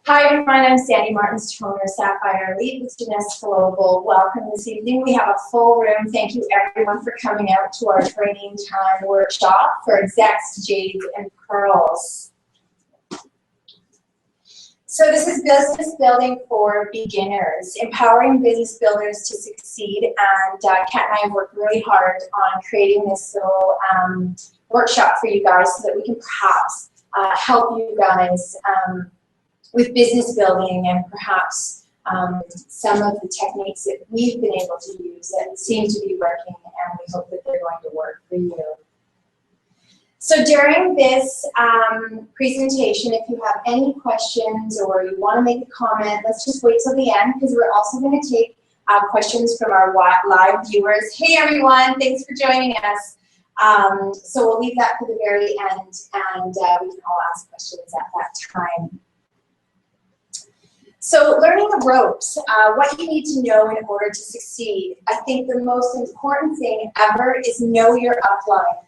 Hi everyone, I'm Sandie Martin's toner, Sapphire, lead with Jeunesse Global. Welcome this evening. We have a full room. Thank you everyone for coming out to our training time workshop for execs, jades, and pearls. So this is business building for beginners, empowering business builders to succeed. And Kat and I have worked really hard on creating this little workshop for you guys so that we can perhaps help you guys with business building and perhaps some of the techniques that we've been able to use that seem to be working, and we hope that they're going to work for you. So during this presentation, if you have any questions or you want to make a comment, let's just wait till the end, because we're also going to take questions from our live viewers. Hey everyone, thanks for joining us. So we'll leave that for the very end, and we can all ask questions at that time. So learning the ropes, what you need to know in order to succeed. I think the most important thing ever is know your upline.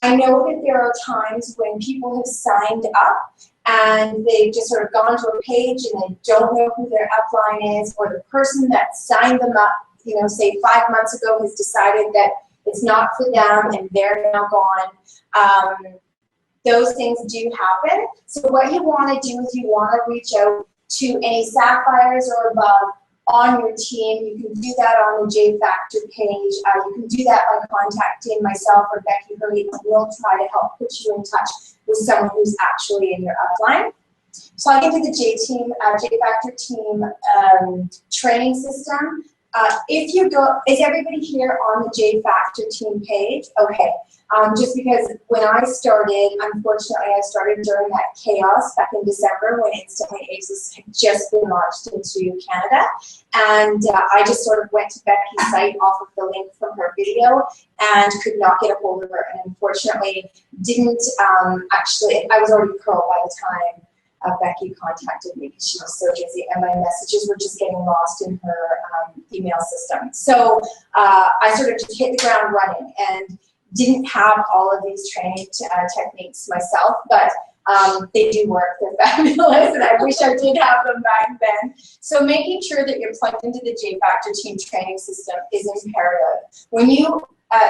I know that there are times when people have signed up and they've just sort of gone to a page and they don't know who their upline is, or the person that signed them up, you know, say 5 months ago has decided that it's not for them and they're now gone. Those things do happen. So what you want to do is you want to reach out to any sapphires or above on your team. You can do that on the J Factor page. You can do that by contacting myself or Becky Hurley, and we'll try to help put you in touch with someone who's actually in your upline. Plug into the J Factor team training system. If you go, is everybody here on the J Factor team page? Okay. Just because when I started, unfortunately, I started during that chaos back in December when Instantly Aces had just been launched into Canada. And I just sort of went to Becky's site off of the link from her video and could not get a hold of her. And unfortunately, didn't actually, I was already Pearl by the time Becky contacted me because she was so busy, and my messages were just getting lost in her email system. So I sort of just hit the ground running and didn't have all of these training techniques myself, but they do work. They're fabulous, and I wish I did have them back then. So making sure that you're plugged into the J Factor team training system is imperative. When you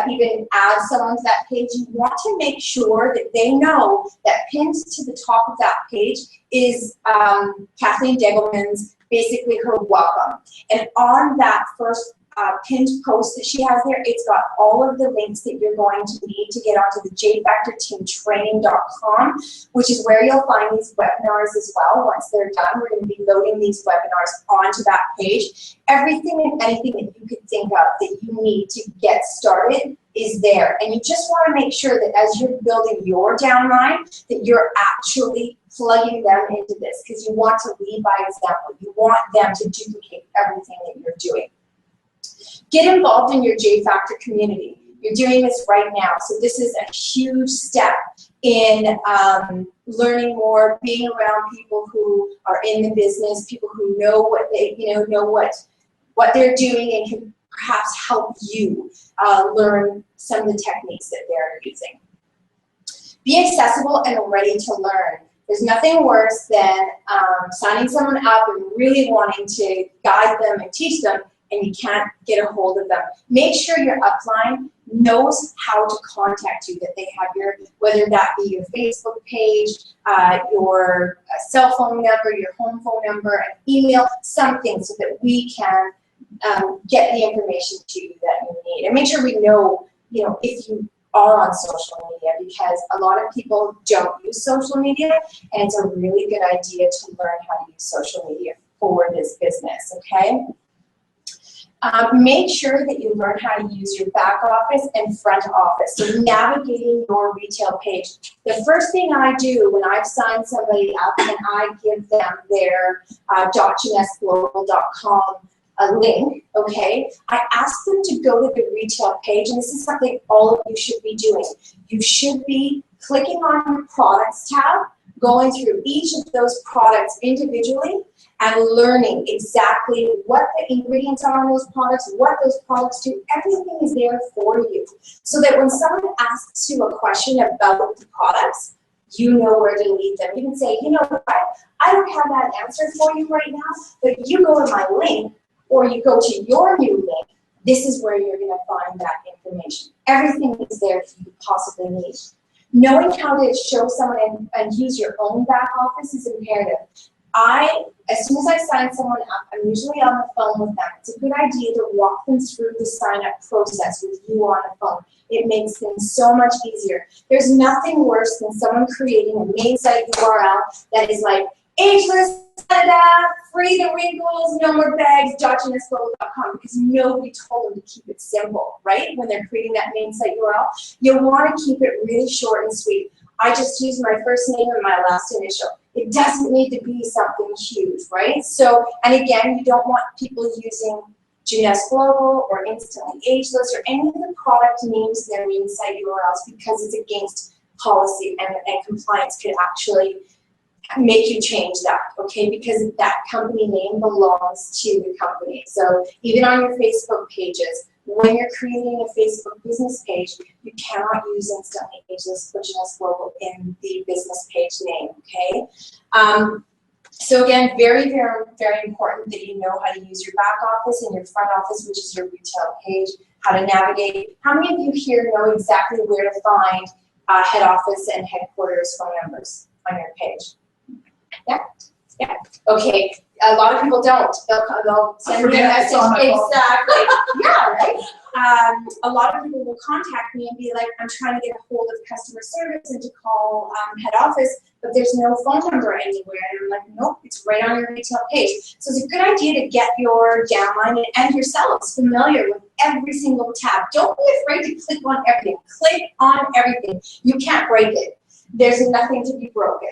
even add someone to that page, you want to make sure that they know that pinned to the top of that page is Kathleen Degelman's, basically her welcome. And on that first pinned post that she has there, it's got all of the links that you're going to need to get onto the jfactorteamtraining.com, which is where you'll find these webinars as well. Once they're done, we're going to be loading these webinars onto that page. Everything and anything that you could think of that you need to get started is there. And you just want to make sure that as you're building your downline, that you're actually plugging them into this, because you want to lead by example. You want them to duplicate everything that you're doing. Get involved in your J Factor community. You're doing this right now, so this is a huge step in learning more, being around people who are in the business, people who know what they, know what they're doing, and can perhaps help you learn some of the techniques that they're using. Be accessible and ready to learn. There's nothing worse than signing someone up and really wanting to guide them and teach them, and you can't get a hold of them. Make sure your upline knows how to contact you, that they have your, whether that be your Facebook page, your cell phone number, your home phone number, an email, something, so that we can get the information to you that you need. And make sure we know, if you are on social media, because a lot of people don't use social media, and it's a really good idea to learn how to use social media for this business, okay? Make sure that you learn how to use your back office and front office. So navigating your retail page. The first thing I do when I've signed somebody up and I give them their .JeunesseGlobal.com link, okay, I ask them to go to the retail page, and this is something all of you should be doing. You should be clicking on your products tab, going through each of those products individually, and learning exactly what the ingredients are in those products, what those products do. Everything is there for you. So that when someone asks you a question about the products, you know where to lead them. You can say, you know what, I don't have that answer for you right now, but you go to my link or you go to your new link. This is where you're going to find that information. Everything is there that you could possibly need. Knowing how to show someone and use your own back office is imperative. As soon as I sign someone up, I'm usually on the phone with them. It's a good idea to walk them through the sign-up process with you on the phone. It makes things so much easier. There's nothing worse than someone creating a main site URL that is like, ageless, free the wrinkles, no more bags, .jeunesse.com, because nobody told them to keep it simple, right? When they're creating that main site URL, you want to keep it really short and sweet. I just use my first name and my last initial. It doesn't need to be something huge, right? So, and again, you don't want people using Jeunesse Global or Instantly Ageless or any of the product names in their main site URLs because it's against policy and compliance could actually make you change that, okay? Because that company name belongs to the company. So even on your Facebook pages, when you're creating a Facebook business page, you cannot use Instantly Ageless or Jeunesse Global in the business page name, okay? So again, very, very, very important that you know how to use your back office and your front office, which is your retail page, how to navigate. How many of you here know exactly where to find head office and headquarters phone numbers on your page? Yeah, yeah. Okay, a lot of people don't. They'll send me a message. Exactly. Yeah, right. A lot of people will contact me and be like, I'm trying to get a hold of customer service and to call head office, but there's no phone number anywhere. And I'm like, nope, it's right on your retail page. So it's a good idea to get your downline and yourselves familiar with every single tab. Don't be afraid to click on everything. Click on everything. You can't break it. There's nothing to be broken.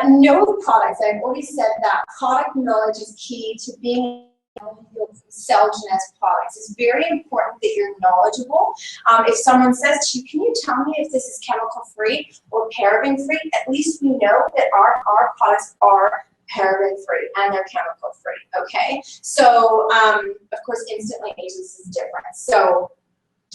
Know the products. I've already said that. Product knowledge is key to being able to sell Jeunesse products. It's very important that you're knowledgeable. If someone says to you, can you tell me if this is chemical-free or paraben-free, at least we know that our products are paraben-free and they're chemical-free, okay? So, of course, Instantly Ageless is different. So,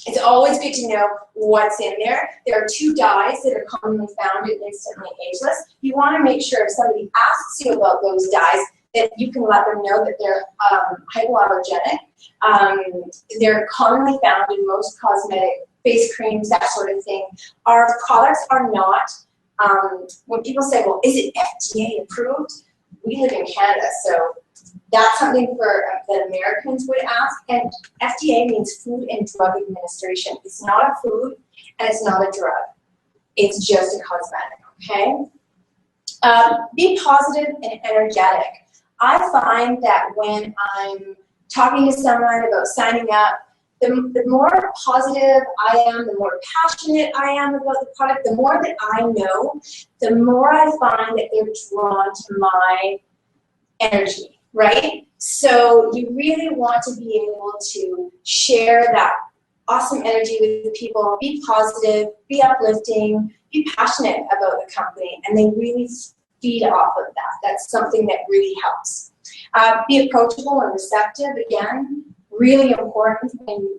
it's always good to know what's in there. There are 2 dyes that are commonly found in Instantly Ageless. You want to make sure if somebody asks you about those dyes that you can let them know that they're hypoallergenic. They're commonly found in most cosmetic, face creams, that sort of thing. Our products are not, when people say, well, is it FDA approved? We live in Canada, so that's something that Americans would ask. And FDA means Food and Drug Administration. It's not a food and it's not a drug. It's just a cosmetic, okay? Be positive and energetic. I find that when I'm talking to someone about signing up, the more positive I am, the more passionate I am about the product, the more that I know, the more I find that they're drawn to my energy, right? So you really want to be able to share that awesome energy with people, be positive, be uplifting, be passionate about the company, and they really feed off of that. That's something that really helps. Be approachable and receptive, again, really important when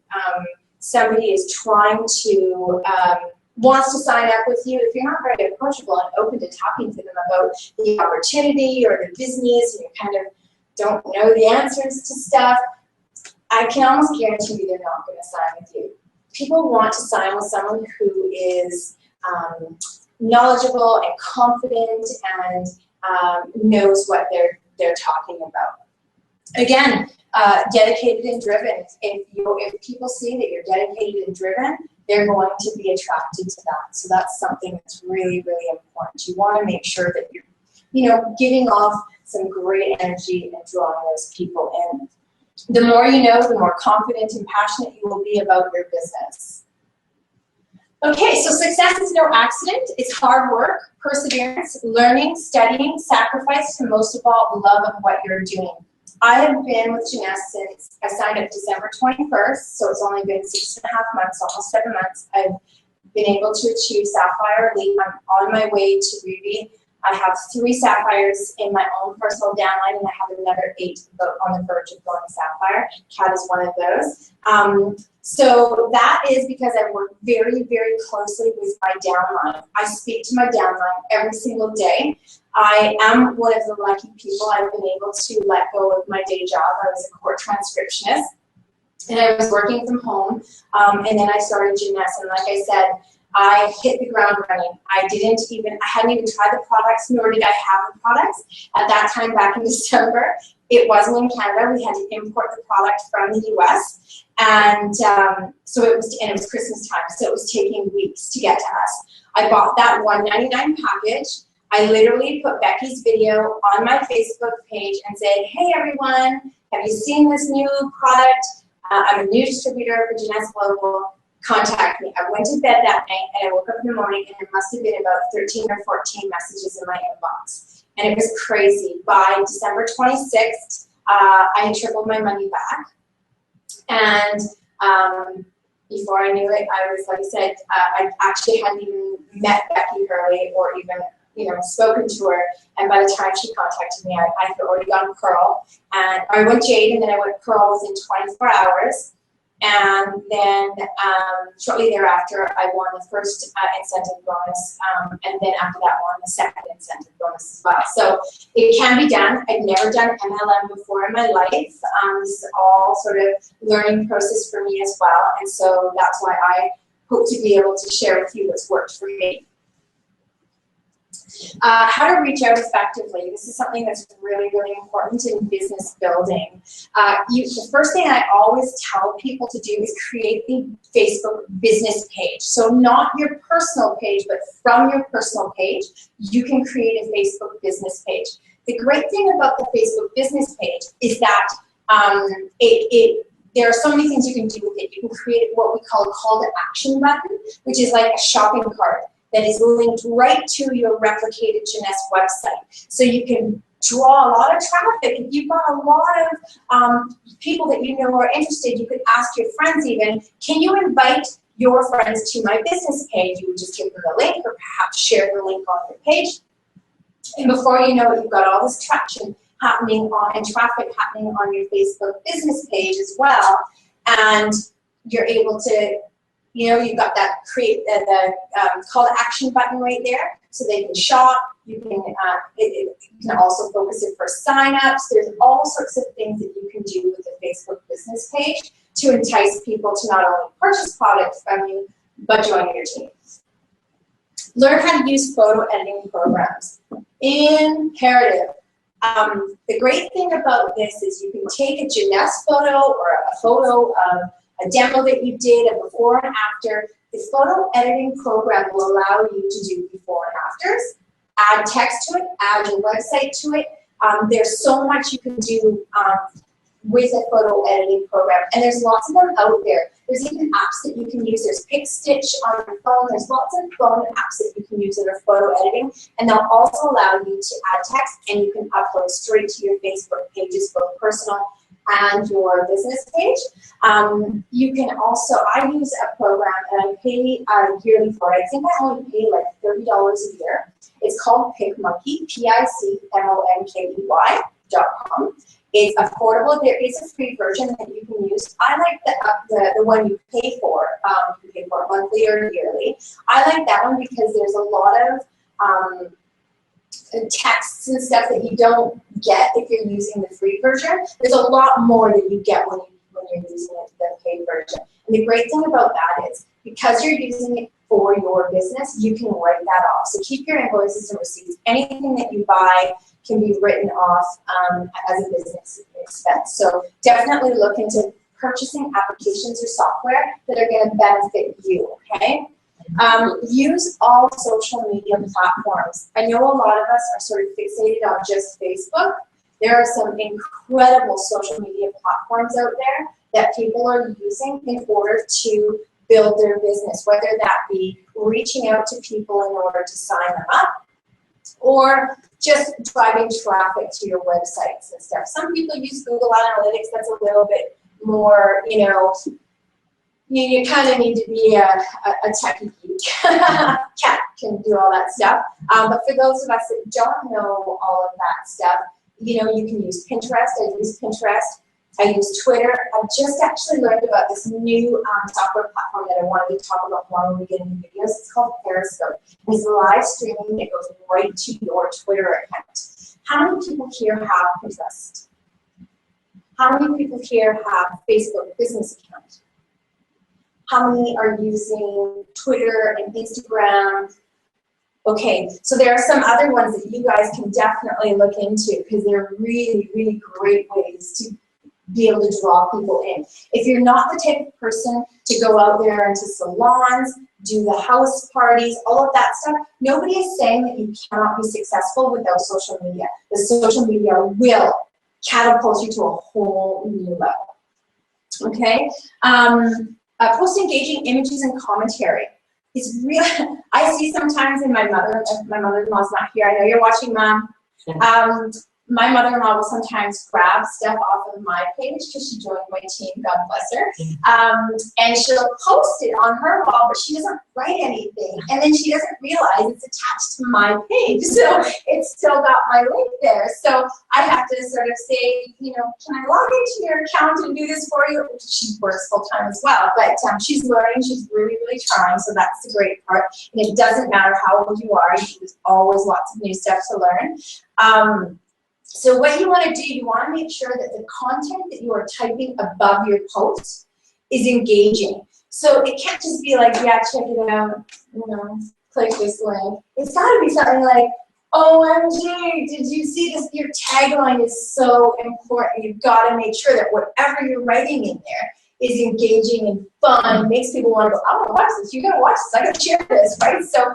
somebody is trying to, wants to sign up with you. If you're not very approachable and open to talking to them about the opportunity or the business, and you kind of don't know the answers to stuff, I can almost guarantee you they're not going to sign with you. People want to sign with someone who is knowledgeable and confident and knows what they're talking about. Again, dedicated and driven. If people see that you're dedicated and driven, they're going to be attracted to that. So that's something that's really, really important. You want to make sure that you're, giving off some great energy and drawing those people in. The more you know, the more confident and passionate you will be about your business. Okay, so success is no accident. It's hard work, perseverance, learning, studying, sacrifice, and most of all, love of what you're doing. I have been with Jeunesse since I signed up December 21st, so it's only been 6.5 months, almost 7 months. I've been able to achieve Sapphire Elite. I'm on my way to Ruby. I have 3 Sapphires in my own personal downline, and I have another 8 on the verge of going Sapphire. Cat is one of those. So that is because I work very, very closely with my downline. I speak to my downline every single day. I am one of the lucky people. I've been able to let go of my day job. I was a court transcriptionist, and I was working from home, and then I started Jeunesse, and like I said, I hit the ground running. I hadn't even tried the products, nor did I have the products. At that time, back in December, it wasn't in Canada. We had to import the product from the US. And so it was Christmas time, so it was taking weeks to get to us. I bought that $1.99 package. I literally put Becky's video on my Facebook page and said, hey everyone, have you seen this new product? I'm a new distributor for Jeunesse Global. Contact me. I went to bed that night and I woke up in the morning and there must have been about 13 or 14 messages in my inbox. And it was crazy. By December 26th, I had tripled my money back. And before I knew it, I was, like I said, I actually hadn't even met Becky Hurley or even spoken to her. And by the time she contacted me, I had already gone Pearl. And I went Jade, and then I went Pearl within 24 hours. And then shortly thereafter, I won the first incentive bonus, and then after that, won the second incentive bonus as well. So it can be done. I've never done MLM before in my life. This is all sort of learning process for me as well, and so that's why I hope to be able to share with you what's worked for me. How to reach out effectively. This is something that's really, really important in business building. The first thing I always tell people to do is create a Facebook business page. So not your personal page, but from your personal page, you can create a Facebook business page. The great thing about the Facebook business page is that there are so many things you can do with it. You can create what we call a call to action button, which is like a shopping cart that is linked right to your replicated Jeunesse website. So you can draw a lot of traffic. If you've got a lot of people that you know are interested, you could ask your friends even, can you invite your friends to my business page? You would just give them the link or perhaps share the link on your page. And before you know it, you've got all this traction happening on and traffic happening on your Facebook business page as well. And you're able to, you've got that create the call to action button right there, so they can shop. You can also focus it for signups. There's all sorts of things that you can do with the Facebook business page to entice people to not only purchase products from you, but join your team. Learn how to use photo editing programs. Imperative. The great thing about this is you can take a Jeunesse photo or a photo of a demo that you did, a before and after. The photo editing program will allow you to do before and afters, add text to it, add your website to it. There's so much you can do with a photo editing program, and there's lots of them out there. There's even apps that you can use. There's PicStitch on your phone. There's lots of phone apps that you can use that are photo editing, and they'll also allow you to add text, and you can upload straight to your Facebook pages, both personal and your business page. You can also, I use a program and I pay yearly for it. I think I only pay like $30 a year. It's called PicMonkey, PICMONKEY.com. It's affordable. There is a free version that you can use. I like the one you pay for. You pay for monthly or yearly. I like that one because there's a lot of texts and stuff that you don't get if you're using the free version. There's a lot more that you get when you're using the paid version. And the great thing about that is because you're using it for your business, you can write that off. So keep your invoices and receipts. Anything that you buy can be written off as a business expense. So definitely look into purchasing applications or software that are going to benefit you, okay? Use all social media platforms. I know a lot of us are sort of fixated on just Facebook. There are some incredible social media platforms out there that people are using in order to build their business, whether that be reaching out to people in order to sign them up or just driving traffic to your websites and stuff. Some people use Google Analytics. That's a little bit more, you kind of need to be a techie geek. Cat. can do all that stuff. But for those of us that don't know all of that stuff, you know, you can use Pinterest. I use Pinterest. I use Twitter. I just actually learned about this new software platform that I wanted to talk about more when we get into videos. It's called Periscope. It's live streaming. It goes right to your Twitter account. How many people here have Pinterest? How many people here have Facebook business account? How many are using Twitter and Instagram? Okay, so there are some other ones that you guys can definitely look into because they're really, really great ways to be able to draw people in. If you're not the type of person to go out there into salons, do the house parties, all of that stuff, nobody is saying that you cannot be successful without social media. The social media will catapult you to a whole new level. Okay? Post engaging images and commentary. It's really, I see sometimes in my mother-in-law's not here. I know you're watching, Mom. My mother-in-law will sometimes grab stuff off of my page because she joined my team, God bless her, and she'll post it on her wall, but she doesn't write anything, and then she doesn't realize it's attached to my page, so it's still got my link there. So I have to sort of say, you know, can I log into your account and do this for you? She works full-time as well, but she's learning, she's really, really trying, so that's the great part. And it doesn't matter how old you are, there's always lots of new stuff to learn. So what you want to do, you want to make sure that the content that you are typing above your post is engaging. So it can't just be like, yeah, check it out, you know, click this link. It's got to be something like, OMG, did you see this? Your tagline is so important. You've got to make sure that whatever you're writing in there is engaging and fun, makes people want to go, I want to watch this. You got to watch this. I got to share this, right? So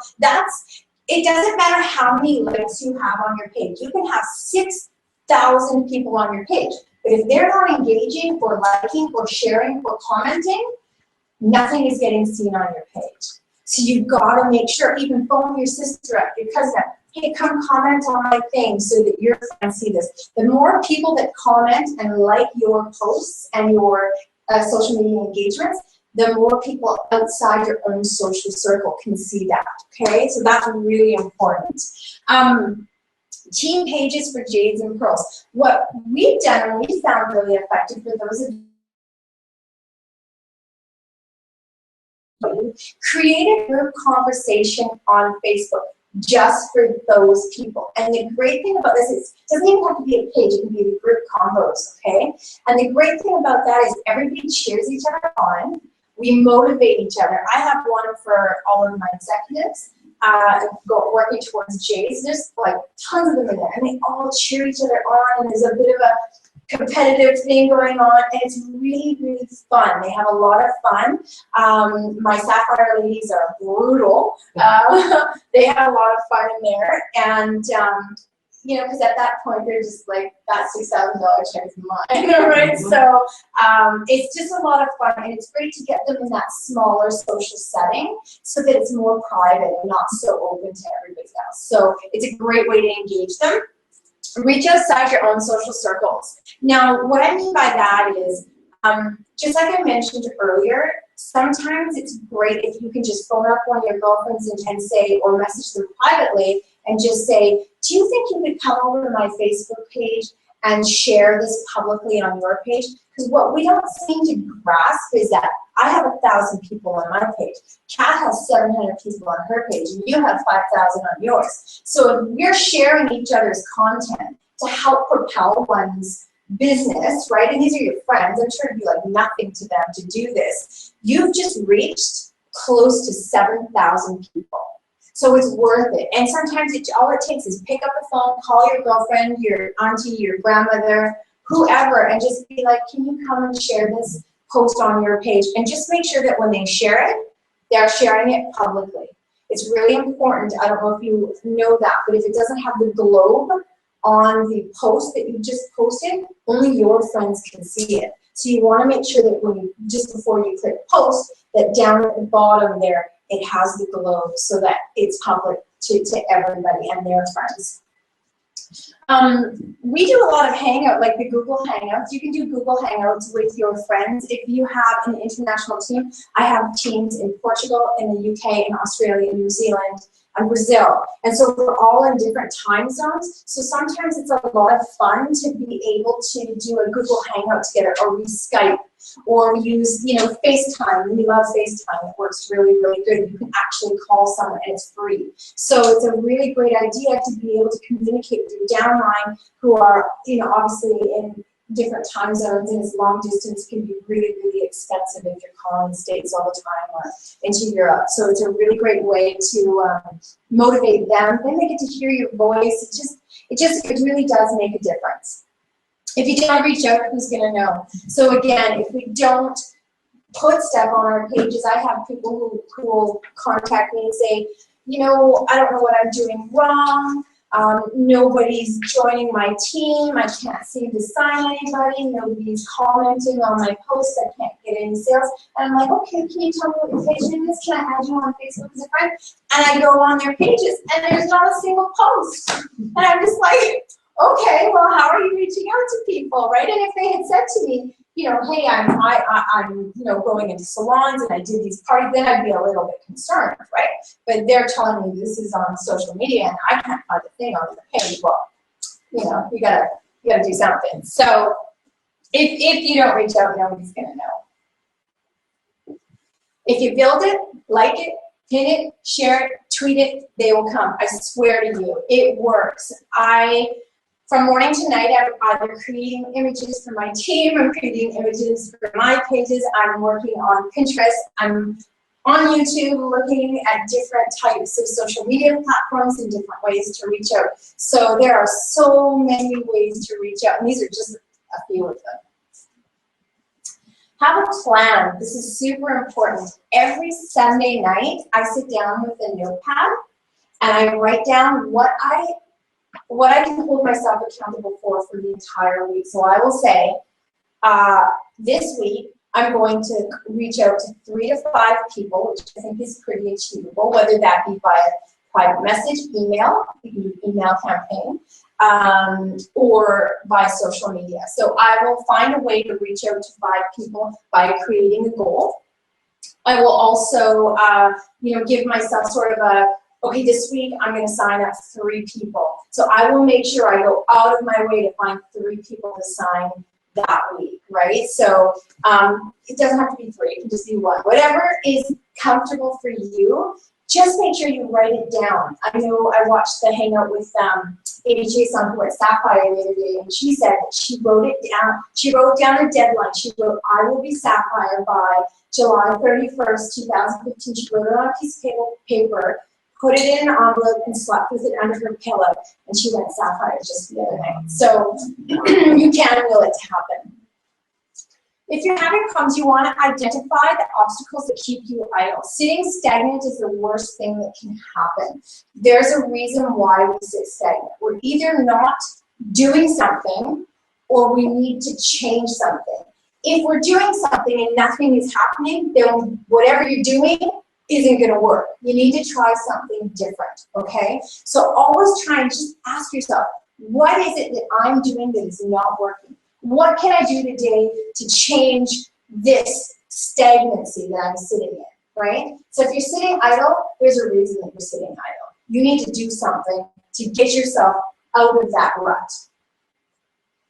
it doesn't matter how many likes you have on your page. You can have 6,000 people on your page, but if they're not engaging or liking or sharing or commenting, nothing is getting seen on your page. So you've got to make sure, even phone your sister up, your cousin up, hey, come comment on my thing so that your friends see this. The more people that comment and like your posts and your social media engagements, the more people outside your own social circle can see that, okay? So that's really important. Team pages for Jades and Pearls. What we've done and we found really effective for those of you, create a group conversation on Facebook just for those people. And the great thing about this is it doesn't even have to be a page, it can be the group combos, okay? And the great thing about that is everybody cheers each other on. We motivate each other. I have one for all of my executives working towards J's. There's like tons of them in there, and they all cheer each other on, and there's a bit of a competitive thing going on, and it's really, really fun. They have a lot of fun. My Sapphire ladies are brutal. They have a lot of fun in there, and you know, because at that point they're just like, that $6,000 check is mine, right? So it's just a lot of fun, and it's great to get them in that smaller social setting so that it's more private and not so open to everybody else. So it's a great way to engage them. Reach outside your own social circles. Now, what I mean by that is, just like I mentioned earlier, sometimes it's great if you can just phone up one of your girlfriends and say, or message them privately, and just say, do you think you could come over to my Facebook page and share this publicly on your page? Because what we don't seem to grasp is that I have 1,000 people on my page. Kat has 700 people on her page, and you have 5,000 on yours. So if we're sharing each other's content to help propel one's business, right, and these are your friends, I'm sure it'd be like nothing to them to do this, you've just reached close to 7,000 people. So it's worth it. And sometimes all it takes is pick up the phone, call your girlfriend, your auntie, your grandmother, whoever, and just be like, can you come and share this post on your page? And just make sure that when they share it, they're sharing it publicly. It's really important. I don't know if you know that, but if it doesn't have the globe on the post that you just posted, only your friends can see it. So you want to make sure that when you, just before you click post, that down at the bottom there, it has the globe so that it's public to everybody and their friends. We do a lot of Hangout, like the Google Hangouts. You can do Google Hangouts with your friends. If you have an international team, I have teams in Portugal, in the UK, in Australia, New Zealand, I'm Brazil. And so we're all in different time zones. So sometimes it's a lot of fun to be able to do a Google Hangout together, or we Skype, or use, FaceTime. We love FaceTime. It works really, really good. You can actually call someone and it's free. So it's a really great idea to be able to communicate with your downline who are, obviously in different time zones, and as long distance can be really, really expensive if you're calling the States all the time or into Europe. So it's a really great way to motivate them. Then they get to hear your voice. It really does make a difference. If you don't reach out, who's going to know? So again, if we don't put stuff on our pages, I have people who will contact me and say, I don't know what I'm doing wrong. Nobody's joining my team. I can't seem to sign anybody. Nobody's commenting on my posts. I can't get any sales. And I'm like, okay, can you tell me what your page name is? Can I add you on Facebook as a friend? And I go on their pages, and there's not a single post. And I'm just like, okay, well, how are you reaching out to people, right? And if they had said to me, hey, I'm going into salons and I did these parties, then I'd be a little bit concerned, right? But they're telling me this is on social media and I can't find a thing on the page. Well, you gotta do something. So if you don't reach out, nobody's gonna know. If you build it, like it, pin it, share it, tweet it, they will come. I swear to you, it works. From morning to night, I'm either creating images for my team, I'm creating images for my pages, I'm working on Pinterest, I'm on YouTube looking at different types of social media platforms and different ways to reach out. So there are so many ways to reach out, and these are just a few of them. Have a plan. This is super important. Every Sunday night, I sit down with a notepad and I write down what I can hold myself accountable for the entire week. So I will say, this week, I'm going to reach out to 3 to 5 people, which I think is pretty achievable, whether that be by private message, email campaign, or by social media. So I will find a way to reach out to 5 people by creating a goal. I will also, give myself sort of okay, this week I'm going to sign up 3 people. So I will make sure I go out of my way to find 3 people to sign that week, right? So it doesn't have to be 3, it can just be 1. Whatever is comfortable for you, just make sure you write it down. I know I watched the Hangout with Amy Jason, who at Sapphire the other day, and she said that she wrote it down. She wrote down a deadline. She wrote, I will be Sapphire by July 31st, 2015. She wrote it on a piece of paper, put it in an envelope, and slept with it under her pillow. And she went Sapphire just the other night. So you can will it to happen. If you're having problems, you want to identify the obstacles that keep you idle. Sitting stagnant is the worst thing that can happen. There's a reason why we sit stagnant. We're either not doing something or we need to change something. If we're doing something and nothing is happening, then whatever you're doing isn't going to work. You need to try something different, okay? So always try and just ask yourself, what is it that I'm doing that is not working? What can I do today to change this stagnancy that I'm sitting in, right? So if you're sitting idle, there's a reason that you're sitting idle. You need to do something to get yourself out of that rut.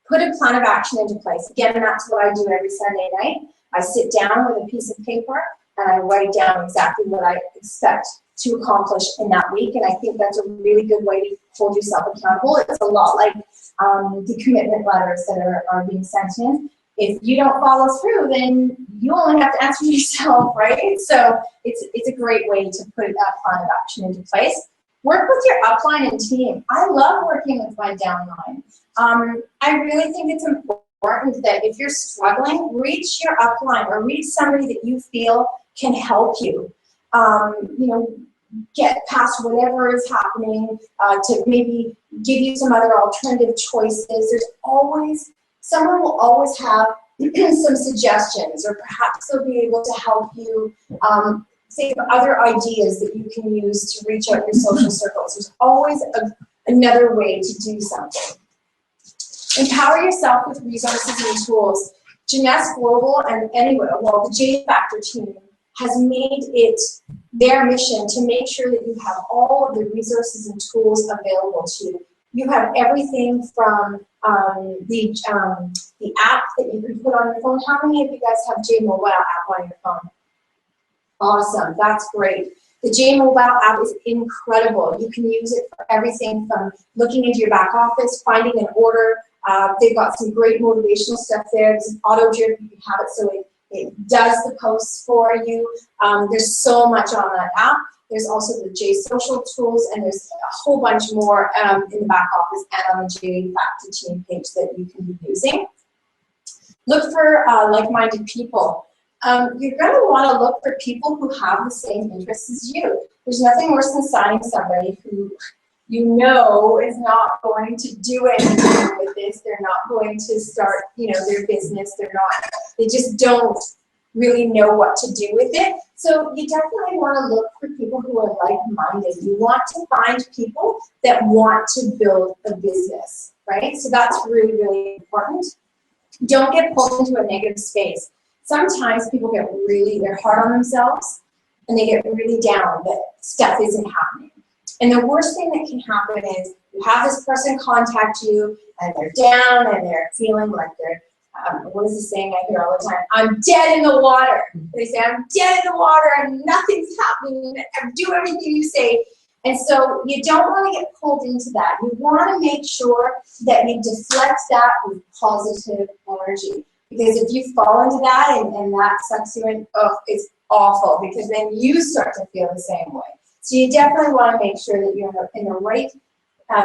Put a plan of action into place. Again, that's what I do every Sunday night. I sit down with a piece of paper and I write down exactly what I expect to accomplish in that week, and I think that's a really good way to hold yourself accountable. It's a lot like the commitment letters that are being sent in. If you don't follow through, then you only have to answer yourself, right? So it's a great way to put that plan of action into place. Work with your upline and team. I love working with my downline. I really think it's important that if you're struggling, reach your upline or reach somebody that you feel can help you. Get past whatever is happening, to maybe give you some other alternative choices. There's always, someone will always have some suggestions, or perhaps they'll be able to help you think of other ideas that you can use to reach out your social circles. There's always another way to do something. Empower yourself with resources and tools. Jeunesse Global and the J Factor team has made it their mission to make sure that you have all of the resources and tools available to you. You have everything from the app that you can put on your phone. How many of you guys have J Mobile app on your phone? Awesome, that's great. The J Mobile app is incredible. You can use it for everything from looking into your back office, finding an order. They've got some great motivational stuff there. There's an auto drip. You can have it so it does the posts for you. There's so much on that app. There's also the J Social tools, and there's a whole bunch more in the back office and on the J Factor team page that you can be using. Look for like-minded people. You're going to want to look for people who have the same interests as you. There's nothing worse than signing somebody who you know is not going to do anything with this. They're not going to start, their business. They just don't really know what to do with it. So you definitely want to look for people who are like-minded. You want to find people that want to build a business, right? So that's really, really important. Don't get pulled into a negative space. Sometimes people they're hard on themselves and they get really down that stuff isn't happening. And the worst thing that can happen is you have this person contact you and they're down and they're feeling like they're, what is the saying I hear all the time? I'm dead in the water. They say, I'm dead in the water and nothing's happening. Do everything you say. And so you don't want to get pulled into that. You want to make sure that you deflect that with positive energy. Because if you fall into that and that sucks you in, it's awful, because then you start to feel the same way. So you definitely want to make sure that you're in the right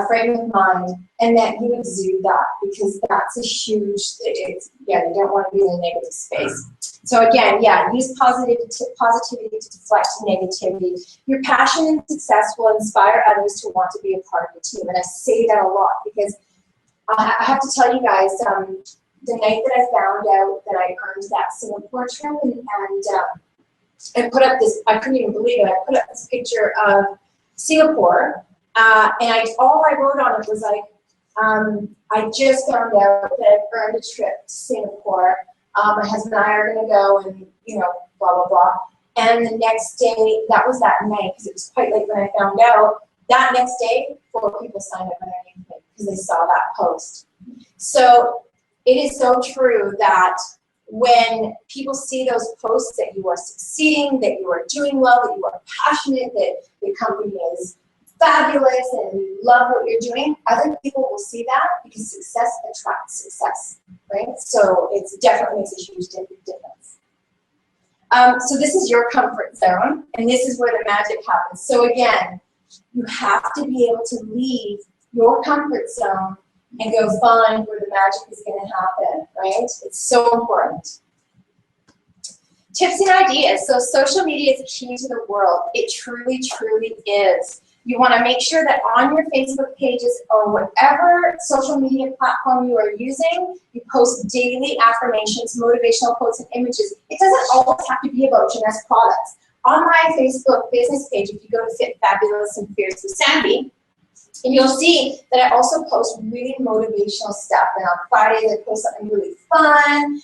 frame of mind and that you exude that, because that's a huge, you don't want to be in a negative space. So again, use positivity to deflect negativity. Your passion and success will inspire others to want to be a part of the team. And I say that a lot because I have to tell you guys, the night that I found out that I earned that Singapore trip, and I put up this, I couldn't even believe it, I put up this picture of Singapore, and all I wrote on it was like, I just found out that I've earned a trip to Singapore. My husband and I are going to go and, blah, blah, blah. And the next day, that was that night, because it was quite late when I found out, that next day, 4 people signed up underneath me because they saw that post. So it is so true that when people see those posts that you are succeeding, that you are doing well, that you are passionate, that the company is fabulous and you love what you're doing, other people will see that, because success attracts success, right? So it definitely makes a huge difference. So this is your comfort zone, and this is where the magic happens. So again, you have to be able to leave your comfort zone and go find where the magic is going to happen, right? It's so important. Tips and ideas. So social media is key to the world. It truly, truly is. You want to make sure that on your Facebook pages or whatever social media platform you are using, you post daily affirmations, motivational quotes, and images. It doesn't always have to be about Jeunesse products. On my Facebook business page, if you go to Fit, Fabulous, and Fierce with Sandie, and you'll see that I also post really motivational stuff. And on Fridays, I post something really fun.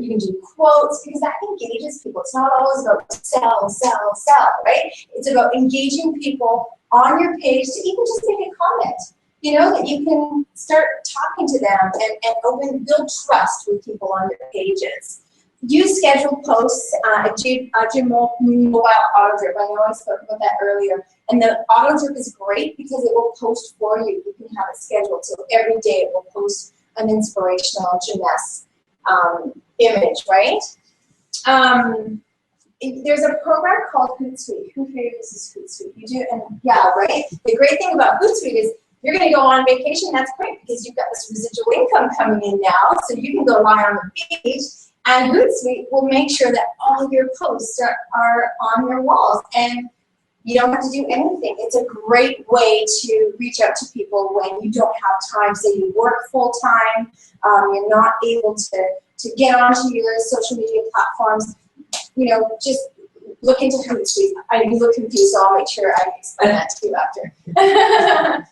You can do quotes, because that engages people. It's not always about sell, sell, sell, right? It's about engaging people on your page to even just make a comment. That you can start talking to them and build trust with people on your pages. Use scheduled posts, Mobile auto drip. I know I spoke about that earlier. And the auto drip is great because it will post for you. You can have it scheduled. So every day it will post an inspirational Jeunesse image, right? There's a program called Hootsuite. Who here uses Hootsuite? You do? And yeah, right? The great thing about Hootsuite is you're going to go on vacation. That's great, because you've got this residual income coming in now. So you can go lie on the beach. And Hootsuite will make sure that all your posts are on your walls, and you don't have to do anything. It's a great way to reach out to people when you don't have time. Say you work full time, you're not able to get onto your social media platforms. Just look into Hootsuite. You look confused, so I'll make sure I explain that to you after.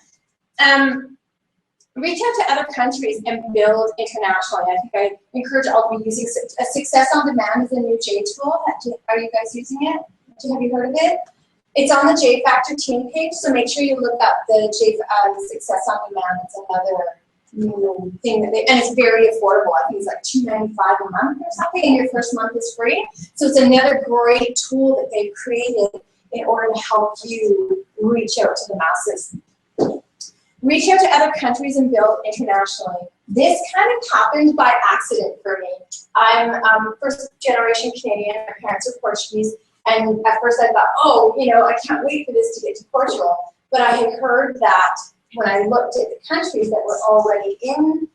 Reach out to other countries and build internationally. I think I encourage all to be using Success on Demand is a new J tool. Are you guys using it? Have you heard of it? It's on the J Factor team page, so make sure you look up the Success on Demand. It's another new thing that and it's very affordable. I think it's like $2.95 a month or something, and your first month is free. So it's another great tool that they've created in order to help you reach out to the masses. Reach out to other countries and build internationally. This kind of happened by accident for me. I'm first generation Canadian, my parents are Portuguese, and at first I thought, oh, you know, I can't wait for this to get to Portugal. But I had heard that when I looked at the countries that were already in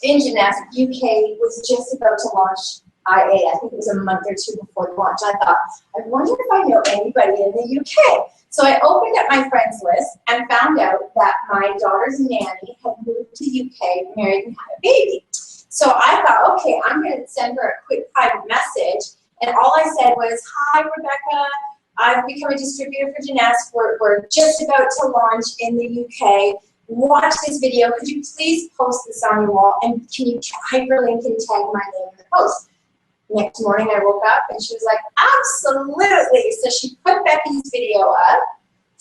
Jeunesse, UK was just about to launch IA. I think it was a month or two before the launch. I thought, I wonder if I know anybody in the UK. So I opened up my friends list and found out that my daughter's nanny had moved to UK, married, and had a baby. So I thought, okay, I'm going to send her a quick private message. And all I said was, hi, Rebecca. I've become a distributor for Jeunesse. We're just about to launch in the UK. Watch this video. Could you please post this on your wall? And can you hyperlink and tag my name in the post? Next morning I woke up and she was like, absolutely. So she put Becky's video up.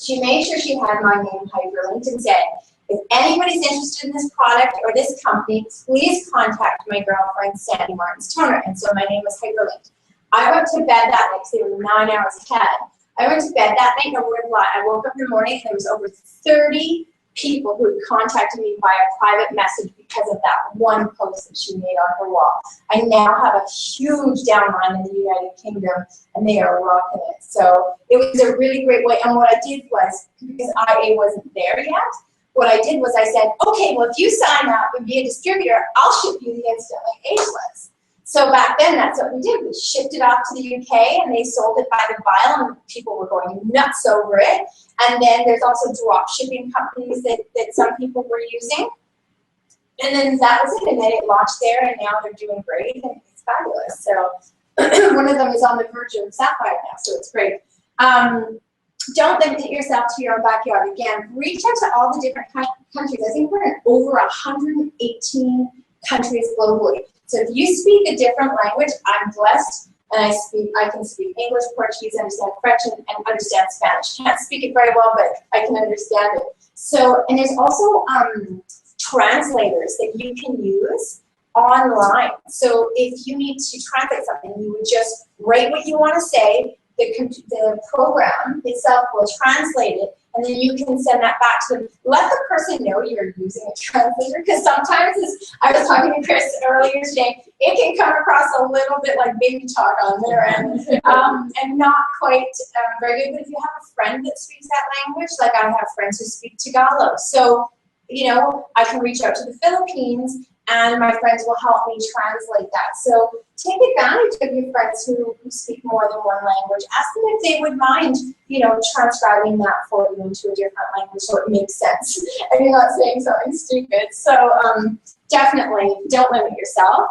She made sure she had my name hyperlinked and said, if anybody's interested in this product or this company, please contact my girlfriend, Sandie Martin's Toner. And so my name was hyperlinked. I went to bed that night, because they were 9 hours ahead. I went to bed that night, no word of lie. I woke up in the morning and there was over 30 people who had contacted me via private message because of that one post that she made on her wall. I now have a huge downline in the United Kingdom, and they are rocking it. So it was a really great way. And what I did was, because IA wasn't there yet, what I did was I said, okay, well, if you sign up and be a distributor, I'll ship you the Instantly Ageless. So back then, that's what we did. We shipped it off to the UK, and they sold it by the vial, and people were going nuts over it. And then there's also drop shipping companies that some people were using. And then that was it. And then it launched there, and now they're doing great, and it's fabulous. So one of them is on the verge of Sapphire now, so it's great. Don't limit yourself to your own backyard. Again, reach out to all the different countries. I think we're in over 118 countries globally. So if you speak a different language, I'm blessed, and I can speak English, Portuguese, understand French, and understand Spanish. Can't speak it very well, but I can understand it. So, and there's also translators that you can use online. So if you need to translate something, you would just write what you want to say. The program itself will translate it, and then you can send that back to them. Let the person know you're using a translator, because sometimes, as I was talking to Chris earlier today, it can come across a little bit like baby talk on their end, and not quite very good. But if you have a friend that speaks that language, like I have friends who speak Tagalog, so you know, I can reach out to the Philippines, and my friends will help me translate that. So take advantage of your friends who speak more than one language. Ask them if they would mind, you know, transcribing that for you into a different language so it makes sense and you're not saying something stupid. So definitely don't limit yourself.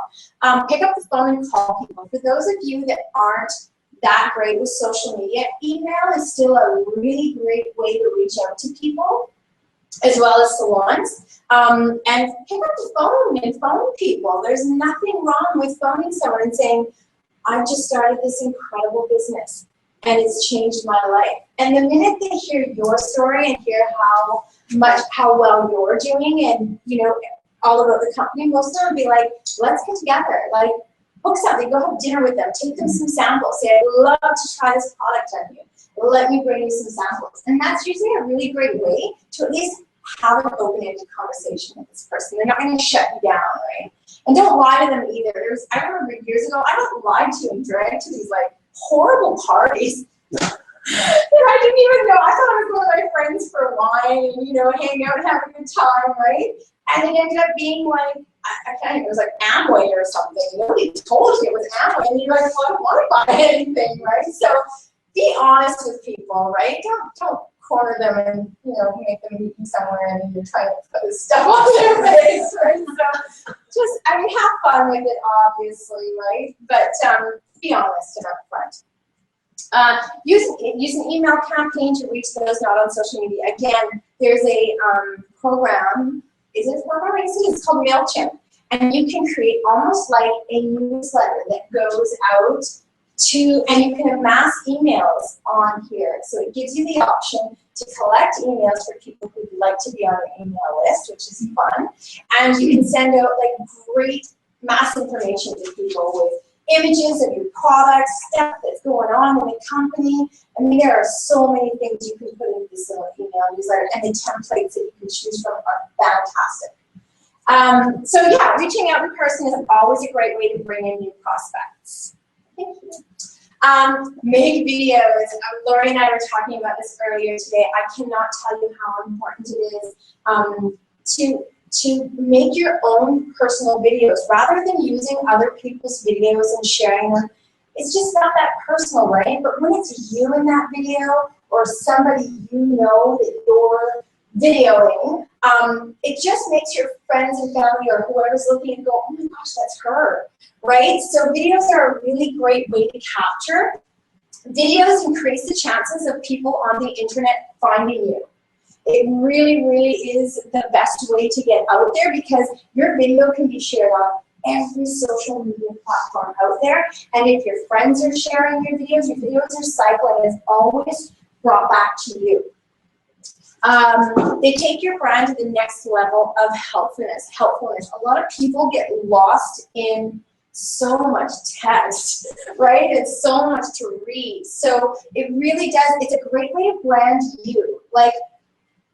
Pick up the phone and call people. For those of you that aren't that great with social media, email is still a really great way to reach out to people, as well as salons. And pick up the phone and phone people. There's nothing wrong with phoning someone and saying, I've just started this incredible business and it's changed my life. And the minute they hear your story and hear how well you're doing and, you know, all about the company, most of them will be like, let's get together. Like, book something, go have dinner with them, take them some samples. Say, I'd love to try this product on you. Let me bring you some samples. And that's usually a really great way to at least have an open-ended conversation with this person. They're not going to shut you down, right? And don't lie to them either. I remember years ago, I got lied to and dragged to these like horrible parties. I didn't even know. I thought I was going with my friends for wine and, you know, hang out and have a good time, right? And it ended up being like, I can't even, it was like Amway or something. Nobody told you it was Amway, and you're like, well, I don't want to buy anything, right? So be honest with people, right? Don't corner them and, you know, make them meet you somewhere and you're trying to put this stuff on their face, right? So just, I mean, have fun with it, obviously, right? But be honest and upfront. Use an email campaign to reach those not on social media. Again, there's a program, is it a program? I guess it is, called MailChimp. And you can create almost like a newsletter that goes out to, and you can have mass emails on here. So it gives you the option to collect emails for people who would like to be on the email list, which is fun. And you can send out like great mass information to people with images of your products, stuff that's going on in the company. I mean, there are so many things you can put into this little email newsletter, and the templates that you can choose from are fantastic. So yeah, reaching out in person is always a great way to bring in new prospects. Thank you. Make videos. Lori and I were talking about this earlier today. I cannot tell you how important it is to make your own personal videos rather than using other people's videos and sharing them. It's just not that personal, right? But when it's you in that video or somebody you know that you're videoing, it just makes your friends and family or whoever's looking and go, oh my gosh, that's her, right? So videos are a really great way to capture. Videos increase the chances of people on the internet finding you. It really, really is the best way to get out there because your video can be shared on every social media platform out there. And if your friends are sharing your videos are cycling. It's always brought back to you. They take your brand to the next level of helpfulness. A lot of people get lost in so much text, right? It's so much to read. So it really does, it's a great way to brand you. Like,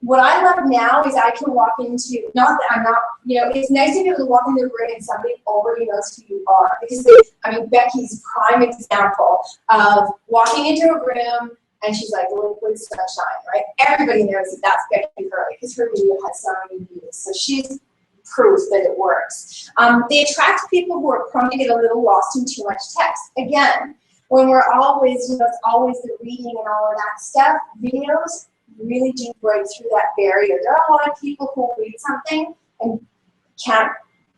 what I love now is I can walk into, not that I'm not, you know, it's nice to be able to walk into a room and somebody already knows who you are. Because, I mean, Becky's prime example of walking into a room and she's like, liquid sunshine, right? Everybody knows that that's Becky Hurley because her video has so many views. So she's proof that it works. They attract people who are prone to get a little lost in too much text. Again, when we're always, you know, it's always the reading and all of that stuff, videos really do break through that barrier. There are a lot of people who read something and can't,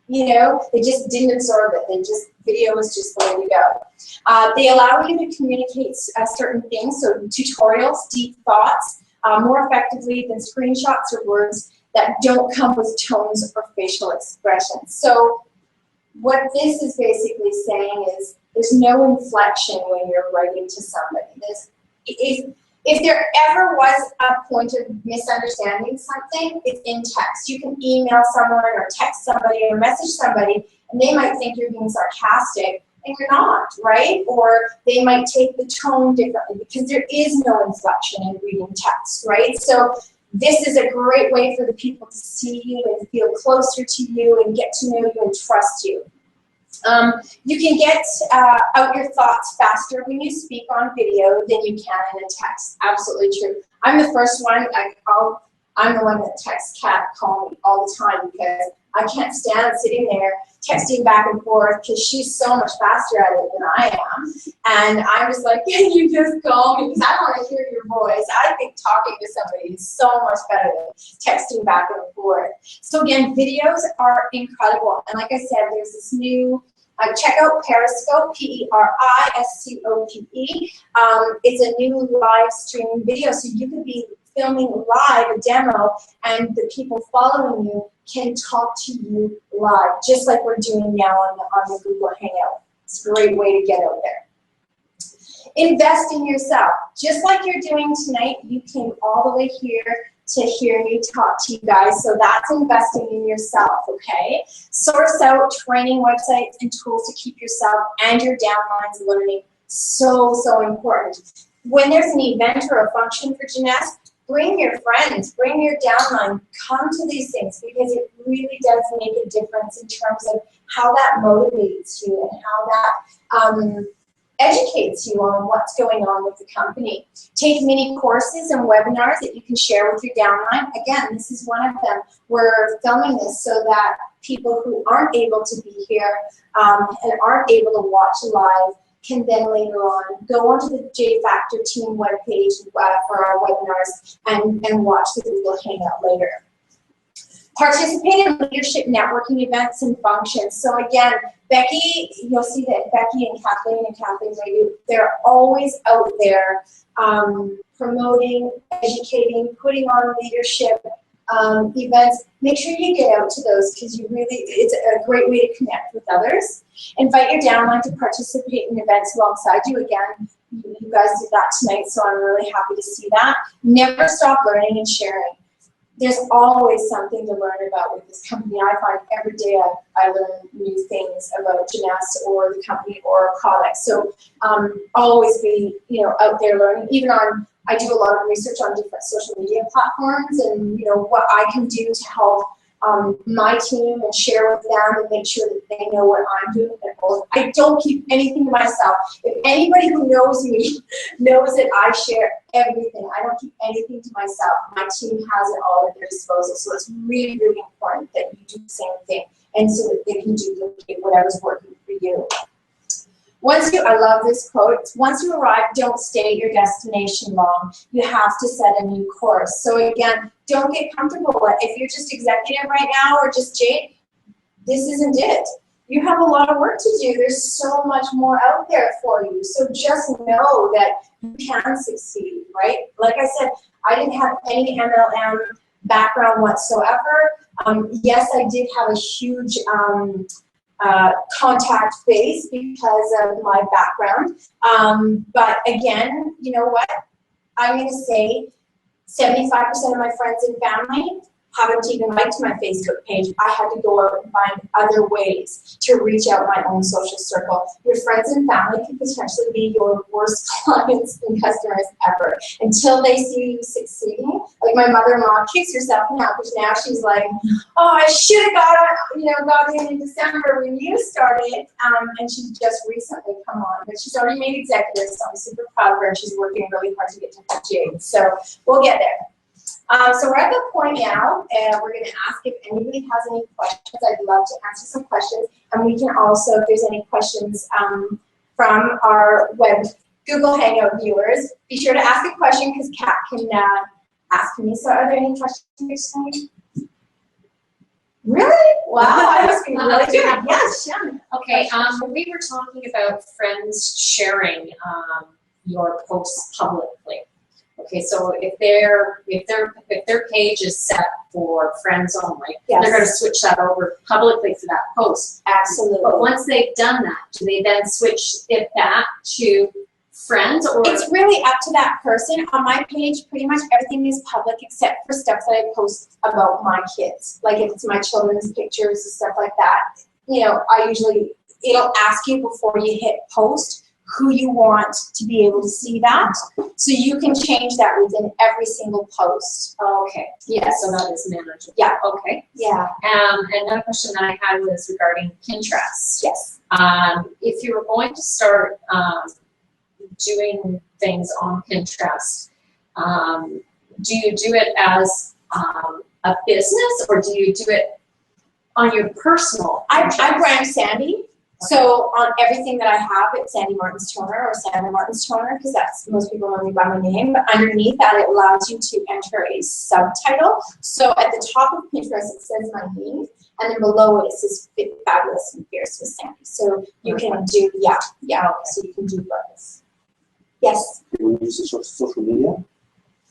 you know, they just didn't absorb it. They just, video is just the way to go. They allow you to communicate certain things, so tutorials, deep thoughts, more effectively than screenshots or words that don't come with tones or facial expressions. So what this is basically saying is there's no inflection when you're writing to somebody. If there ever was a point of misunderstanding something, it's in text. You can email someone or text somebody or message somebody, and they might think you're being sarcastic, and you're not, right? Or they might take the tone differently because there is no inflection in reading text, right? So this is a great way for the people to see you and feel closer to you and get to know you and trust you. You can get out your thoughts faster when you speak on video than you can in a text. Absolutely true. I'm the first one. I'm the one that texts Kat, call me all the time because I can't stand sitting there texting back and forth because she's so much faster at it than I am. And I'm just like, can you just call me? Because I want to hear your voice. I think talking to somebody is so much better than texting back and forth. So again, videos are incredible. And like I said, there's this new, check out Periscope, Periscope. It's a new live streaming video. So you could be filming live a demo and the people following you can talk to you live, just like we're doing now on the Google Hangout. It's a great way to get out there. Invest in yourself. Just like you're doing tonight, you came all the way here to hear me talk to you guys, so that's investing in yourself, okay? Source out training websites and tools to keep yourself and your downlines learning. So, so important. When there's an event or a function for Jeunesse, bring your friends, bring your downline, come to these things because it really does make a difference in terms of how that motivates you and how that educates you on what's going on with the company. Take mini courses and webinars that you can share with your downline. Again, this is one of them. We're filming this so that people who aren't able to be here and aren't able to watch live can then later on go onto the J Factor team webpage for our webinars and watch the Google Hangout later. Participate in leadership networking events and functions. So again, Becky, you'll see that Becky and Kathleen they're always out there promoting, educating, putting on leadership events, make sure you get out to those because it's a great way to connect with others. Invite your downline to participate in events alongside you. Again, you guys did that tonight, so I'm really happy to see that. Never stop learning and sharing. There's always something to learn about with this company. I find every day I learn new things about Jeunesse or the company or a product. So always be out there learning. Even I do a lot of research on different social media platforms and what I can do to help my team and share with them and make sure that they know what I'm doing. I don't keep anything to myself. If anybody who knows me knows that I share everything. I don't keep anything to myself. My team has it all at their disposal. So it's really, really important that you do the same thing and so that they can duplicate whatever's working for you. I love this quote, once you arrive, don't stay at your destination long. You have to set a new course. So again, don't get comfortable. If you're just executive right now or just Jade, this isn't it. You have a lot of work to do. There's so much more out there for you. So just know that you can succeed, right? Like I said, I didn't have any MLM background whatsoever. Yes, I did have a huge contact base because of my background. But again, you know what? I'm going to say 75% of my friends and family haven't even liked my Facebook page. I had to go out and find other ways to reach out my own social circle. Your friends and family can potentially be your worst clients and customers ever until they see you succeeding. Like my mother-in-law kicks herself now because now she's like, oh, I should have got in December when you started. And she's just recently come on, but she's already made executive, so I'm super proud of her. And she's working really hard to get to Jade. So we'll get there. So we're at the point now, and we're going to ask if anybody has any questions. I'd love to answer some questions, and we can also, if there's any questions from our web Google Hangout viewers, be sure to ask a question because Kat can ask me. So are there any questions? Really? Wow, I must be really good. Yes, Shannon. Okay, we were talking about friends sharing your posts publicly. Okay, so if their page is set for friends only, yes, they're going to switch that over publicly to that post. Absolutely. But once they've done that, do they then switch it back to friends? Or it's really up to that person. On my page, pretty much everything is public except for stuff that I post about my kids. Like if it's my children's pictures and stuff like that, it'll ask you before you hit post who you want to be able to see that. So you can change that within every single post. Okay. Yeah. So that is manageable. Yeah. Okay. Yeah. Another question that I had was regarding Pinterest. Yes. If you were going to start doing things on Pinterest, do you do it as a business or do you do it on your personal? I brand Sandie. So on everything that I have, it's Sandie Martins Toner or Sandie Martins Toner because that's most people know me by my name. But underneath that, it allows you to enter a subtitle. So at the top of Pinterest, it says my name, and then below it says Fit, Fabulous, and Fierce with Sandie. So you can do So you can do both. Yes. When you use social media,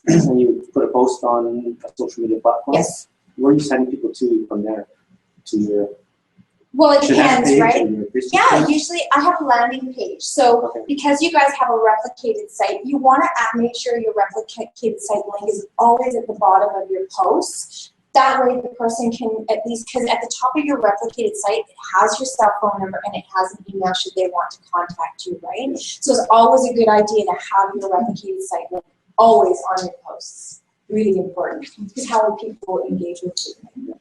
and you put a post on a social media platform, yes, where are you sending people to from there? To your Well, it depends, right? Yeah, page? usually I have a landing page. So because you guys have a replicated site, you want to make sure your replicated site link is always at the bottom of your posts. That way the person can at least, because at the top of your replicated site, it has your cell phone number and it has an email should they want to contact you, right? So it's always a good idea to have your replicated site link always on your posts. Really important. Because how will people engage with you?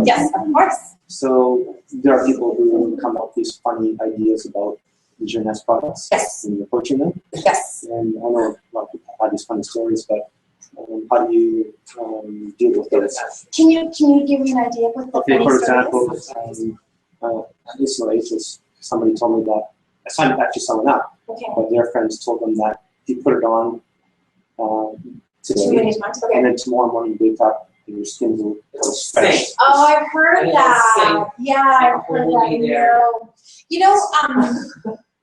Yes, of course. So there are people who come up with these funny ideas about the Jeunesse products. Yes. And you're approaching them. Yes. And I know a lot of people have these funny stories, but how do you deal with those? Can you give me an idea of what the Okay, funny for story example, at this age, somebody told me that I signed actually someone up, Okay. but their friends told them that if you put it on Too today, many times. Okay. and then tomorrow morning you wake up and your skin becomes Stink. fresh. Oh, I've heard And that. same. Yeah, I've heard Will that. be there.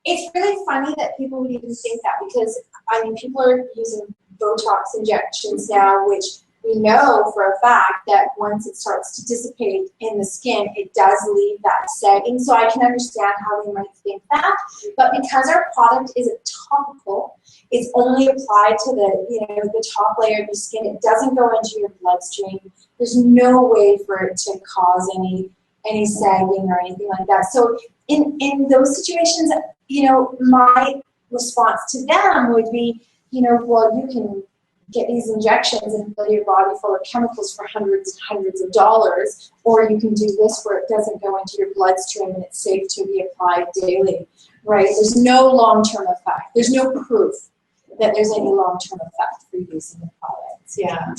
It's really funny that people would even think that because, I mean, people are using Botox injections now, which we know for a fact that once it starts to dissipate in the skin, it does leave that sagging. So I can understand how they might think that. But because our product is a topical, it's only applied to the top layer of your skin. It doesn't go into your bloodstream. There's no way for it to cause any sagging or anything like that. So in those situations, my response to them would be, well, you can get these injections and fill your body full of chemicals for hundreds and hundreds of dollars, or you can do this where it doesn't go into your bloodstream and it's safe to be applied daily, right? There's no long-term effect. There's no proof that there's any long-term effect for using the products. Yeah.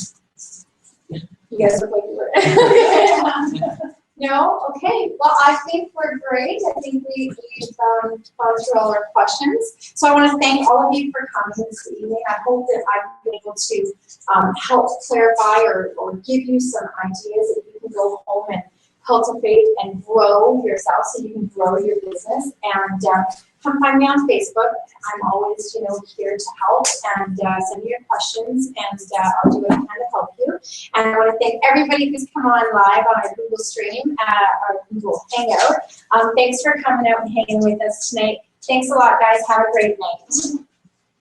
You guys look like you were. No? Okay. Well, I think we're great. I think we've gone through all our questions. So I want to thank all of you for coming this evening. I hope that I've been able to help clarify or give you some ideas that you can go home and cultivate and grow yourself so you can grow your business. And come find me on Facebook. I'm always, here to help and send me your questions, and I'll do what I can to help you. And I want to thank everybody who's come on live on our Google stream, our Google Hangout. Thanks for coming out and hanging with us tonight. Thanks a lot, guys. Have a great night.